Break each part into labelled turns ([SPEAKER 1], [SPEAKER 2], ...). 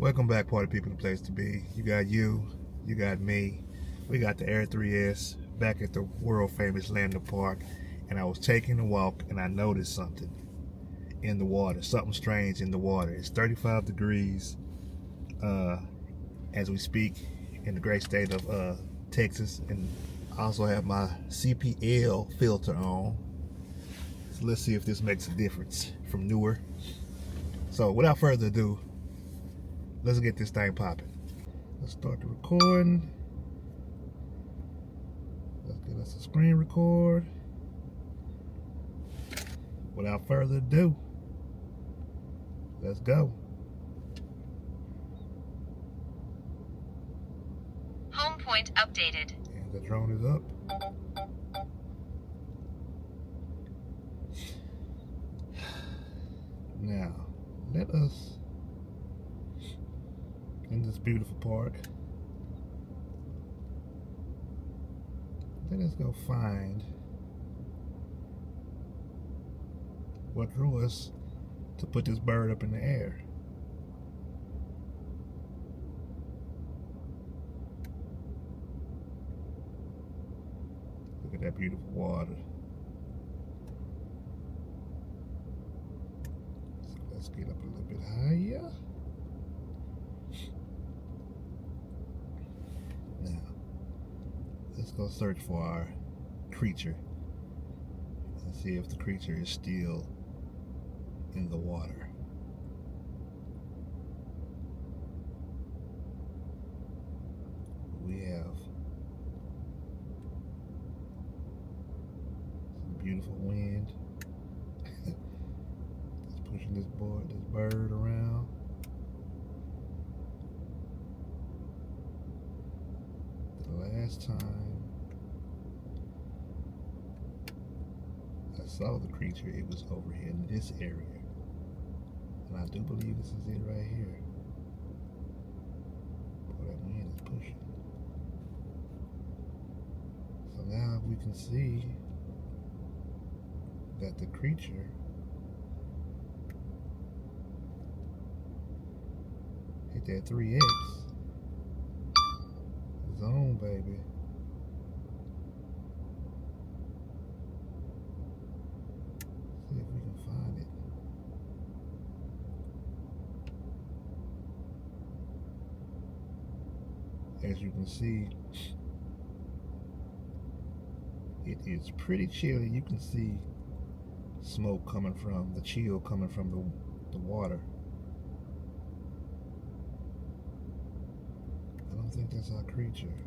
[SPEAKER 1] Welcome back, party people, the place to be. You got you got me. We got the Air 3S back at the world famous Landa Park, and I was taking a walk and I noticed something in the water, something strange in the water. It's 35 degrees as we speak in the great state of Texas, and I also have my CPL filter on. So let's see if this makes a difference from NEEWER. So without further ado, let's get this thing popping. Let's start the recording. Let's get us a screen record. Without further ado, let's go.
[SPEAKER 2] Home point updated.
[SPEAKER 1] And the drone is up. Now, let us, in this beautiful park, let us go find what drew us to put this bird up in the air. Look at that beautiful water. So let's get up a little bit higher. Now, let's go search for our creature and see if the creature is still in the water. We have some beautiful wind. Just pushing this bird around. The last time I saw the creature, it was over here in this area. And I do believe this is it right here. Boy, that wind is pushing. So now we can see that the creature hit that 3X zone, baby. See if we can find it. As you can see, it is pretty chilly. You can see smoke coming from the chill coming from the water. I don't think that's our creature.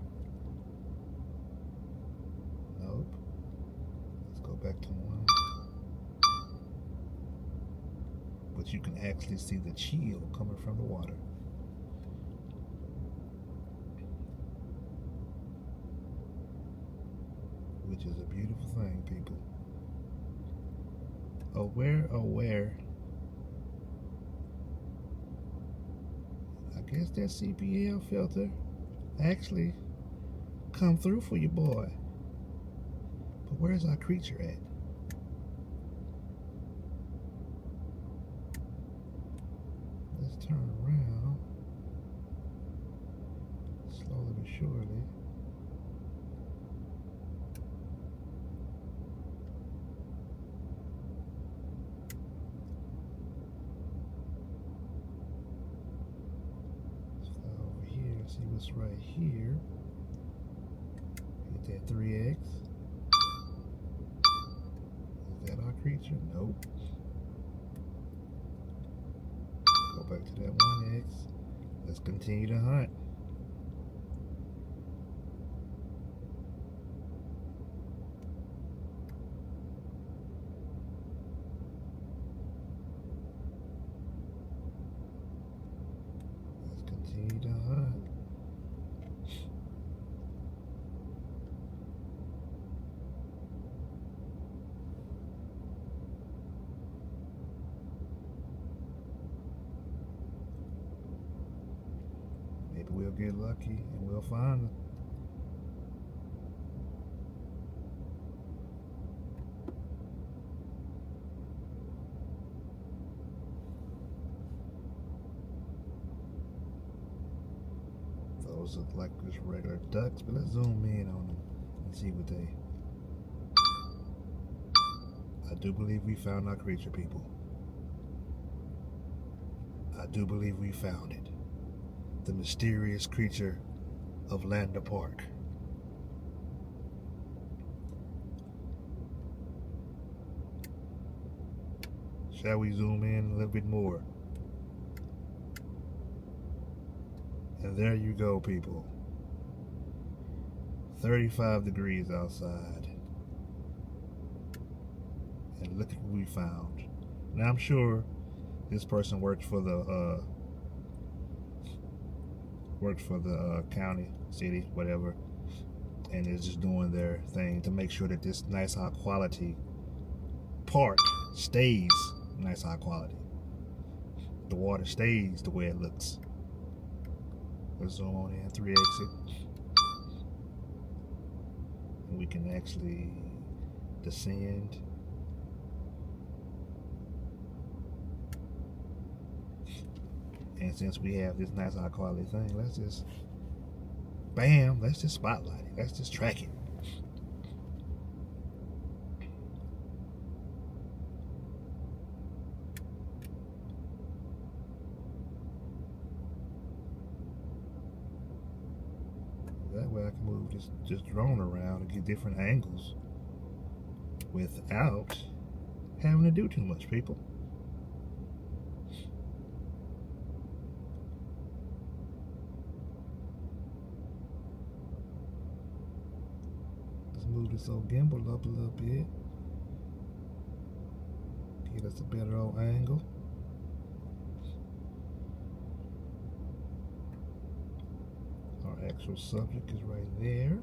[SPEAKER 1] Nope. Let's go back to one. But you can actually see the chill coming from the water. Which is a beautiful thing, people. Aware. I guess that CPL filter actually come through for your boy. But where's our creature at? Let's turn around. Slowly but surely. See what's right here. Hit that 3X. Is that our creature? Nope. Go back to that 1X. Let's continue to hunt. Let's continue to hunt. Maybe we'll get lucky and we'll find it. Those look like just regular ducks, but let's zoom in on them and see what they. I do believe we found our creature, people. I do believe we found it. The mysterious creature of Landa Park. Shall we zoom in a little bit more? And there you go, people. 35 degrees outside. And look at what we found. Now I'm sure this person worked for the county, city, whatever, and is just doing their thing to make sure that this nice high quality park stays nice high quality. The water stays the way it looks. Let's zoom on in 3x. And we can actually descend. And since we have this nice high quality thing, let's just, bam, let's just spotlight it. Let's just track it. That way I can move this drone around and get different angles without having to do too much, people. Move this old gimbal up a little bit. Get us a better old angle. Our actual subject is right there.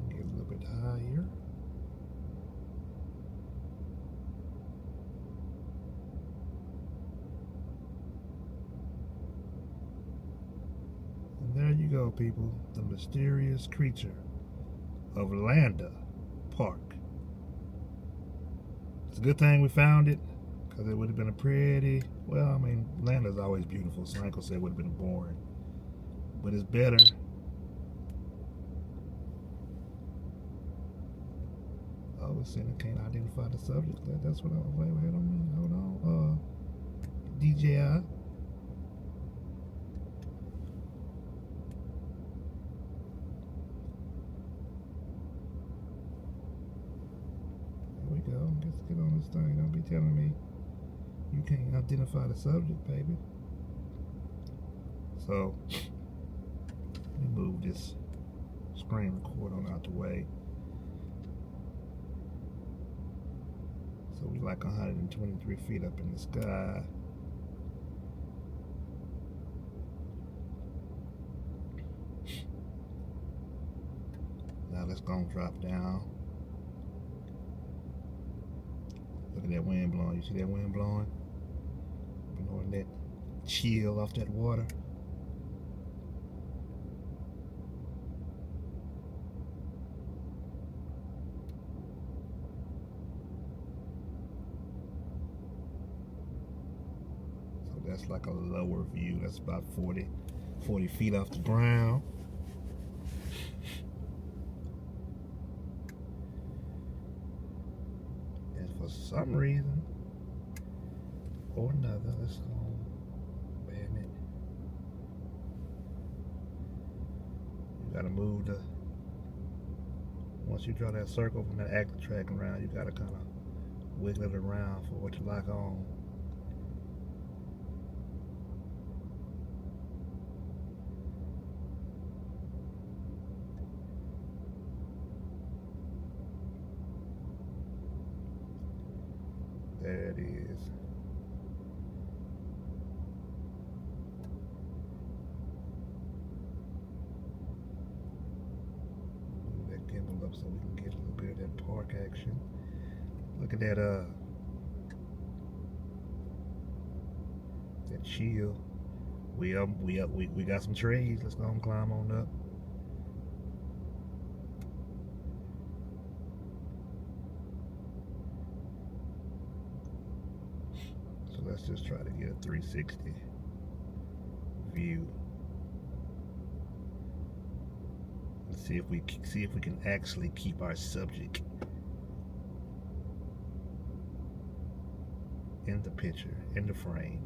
[SPEAKER 1] Get a little bit higher. There you go, people. The mysterious creature of Landa Park. It's a good thing we found it, because it would have been a pretty, well, I mean, Landa's always beautiful, so I ain't gonna say it would have been boring. But it's better. Oh, it's saying it can't identify the subject. That's what I was, wait a minute, hold on. DJI. Go. Let's get on this thing. Don't be telling me you can't identify the subject, baby. So, let me move this screen record on out the way. So we like 123 feet up in the sky. Now let's go and drop down. Look at that wind blowing. You see that wind blowing? Blowing that chill off that water. So that's like a lower view. That's about 40 feet off the ground. For some reason or another, let's go. Wait a minute. You gotta move the. Once you draw that circle from that active track around, you gotta kind of wiggle it around for it to lock on. There it is. Move that gimbal up so we can get a little bit of that park action. Look at that that chill. We got some trees. Let's go and climb on up. let's just try to get a 360 view. Let's see if we can actually keep our subject in the picture, in the frame.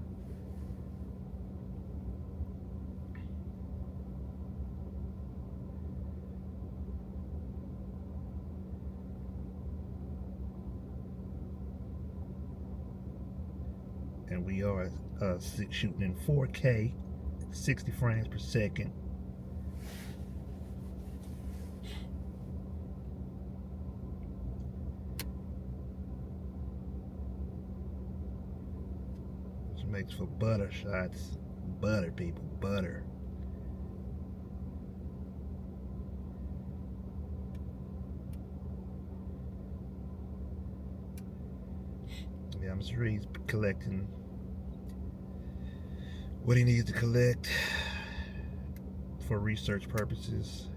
[SPEAKER 1] And we are shooting in 4K, 60 frames per second. Which makes for butter shots. Butter, people, butter. Yeah, I'm sure he's collecting what he needs to collect for research purposes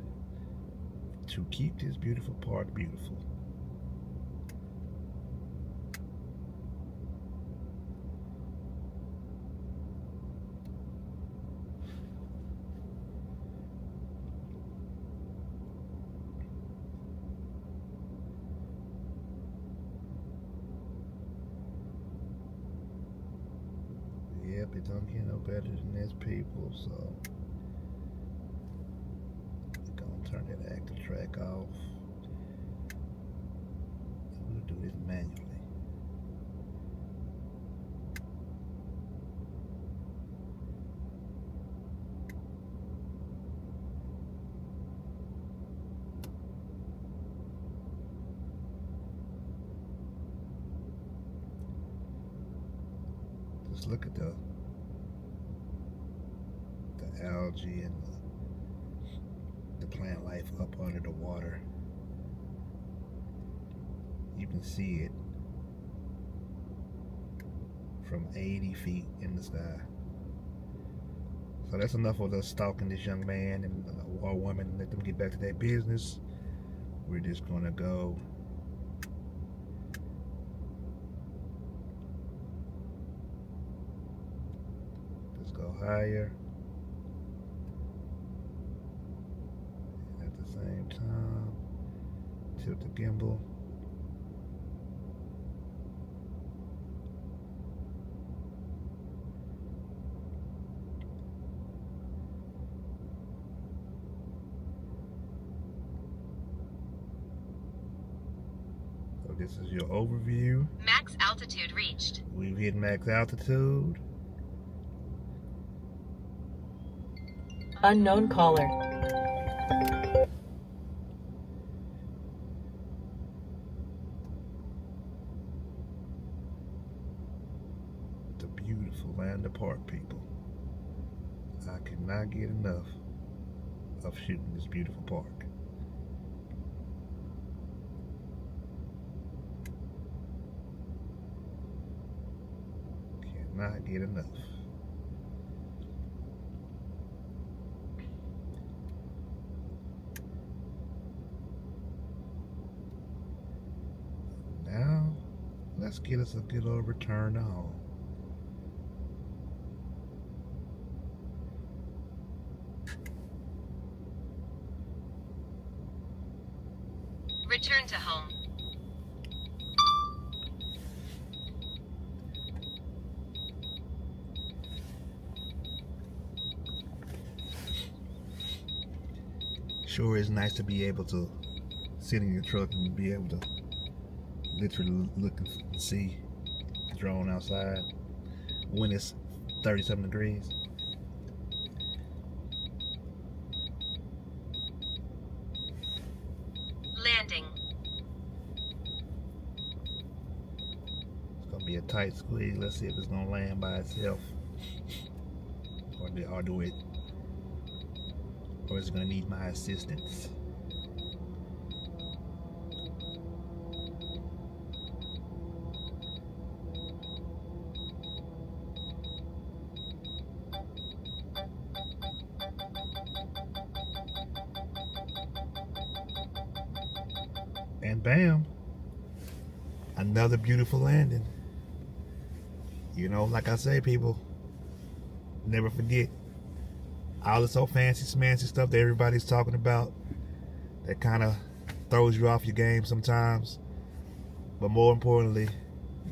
[SPEAKER 1] to keep this beautiful park beautiful. Yep, it don't get no better than this, people, so we're gonna turn that active track off. We'll do this manually. Just look at the algae and the plant life up under the water. You can see it from 80 feet in the sky. So that's enough of us stalking this young man and or woman and let them get back to their business. We're just gonna go higher. And at the same time, tilt the gimbal. So this is your overview.
[SPEAKER 2] Max altitude reached.
[SPEAKER 1] We've hit max altitude.
[SPEAKER 3] Unknown caller.
[SPEAKER 1] The beautiful Landa Park, people. I could not get enough of shooting this beautiful park. Cannot get enough. Now, let's get us a good old return to home.
[SPEAKER 2] Return to home.
[SPEAKER 1] Sure is nice to be able to sit in your truck and be able to literally look and see the drone outside when it's 37 degrees.
[SPEAKER 2] Landing.
[SPEAKER 1] It's gonna be a tight squeeze. Let's see if it's gonna land by itself, or is it gonna need my assistance? And bam, another beautiful landing. You know, like I say, people, never forget all this old fancy smancy stuff that everybody's talking about that kind of throws you off your game sometimes. But more importantly,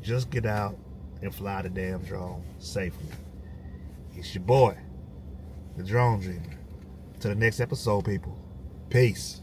[SPEAKER 1] just get out and fly the damn drone safely. It's your boy, the Drone Dreamer. To the next episode, people. Peace.